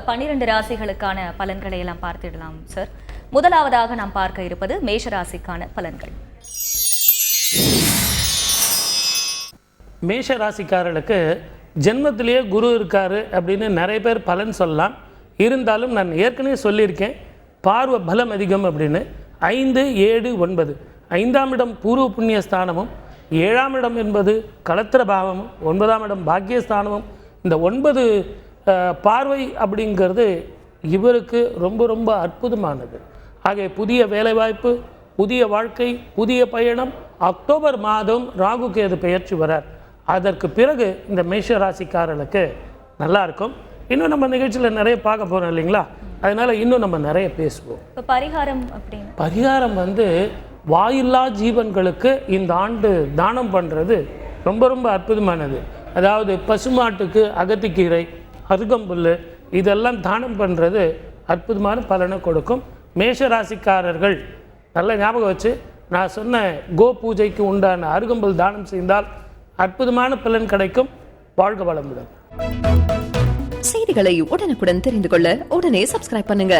12 ராசிகளுக்கான பலன்களை எல்லாம் பார்த்திடலாம் சார். முதலாவதாக நாம் பார்க்க இருப்பது மேஷ ராசிக்கான பலன்கள். மேஷ ராசிக்காரர்களுக்கு ஜென்மத்திலேயே குரு இருக்காரு அப்படின்னு நிறைய பேர் பலன் சொல்லலாம். இருந்தாலும் நான் ஏற்கனவே சொல்லியிருக்கேன், பார்வ பலம் அதிகம் அப்படின்னு. 5, 7, 9 5ஆம் இடம் பூர்வ புண்ணிய ஸ்தானமும், 7ஆம் இடம் என்பது களத்திர பாவமும், 9ஆம் இடம் பாக்கியஸ்தானமும். இந்த 9 பார்வை அப்படிங்கிறது இவருக்கு ரொம்ப ரொம்ப அற்புதமானது. ஆக புதிய வேலைவாய்ப்பு, புதிய வாழ்க்கை, புதிய பயணம். அக்டோபர் மாதம் ராகு கேது பெயர்ச்சி வரார். அதற்கு பிறகு இந்த மேஷ ராசிக்காரர்களுக்கு நல்லா இருக்கும். இன்னும் நம்ம நிகழ்ச்சியில் நிறைய பார்க்க போகிறோம் இல்லைங்களா, அதனால் இன்னும் நம்ம நிறைய பேசுவோம். இப்போ பரிகாரம் அப்படின்னு பரிகாரம் வாயில்லா ஜீவன்களுக்கு இந்த ஆண்டு தானம் பண்ணுறது ரொம்ப ரொம்ப அற்புதமானது. அதாவது பசுமாட்டுக்கு அகத்திக்கீரை, அருகம்புல் இதெல்லாம் தானம் பண்ணுறது அற்புதமான பலனை கொடுக்கும். மேஷ ராசிக்காரர்கள் நல்ல ஞாபகம் வச்சு, நான் சொன்ன கோ பூஜைக்கு உண்டான அருகம்புல் தானம் செய்தால் அற்புதமான பலன் கிடைக்கும். வாழ்க வளமுடன். செய்திகளை உடனுக்குடன் தெரிந்து கொள்ள உடனே சப்ஸ்கிரைப் பண்ணுங்க.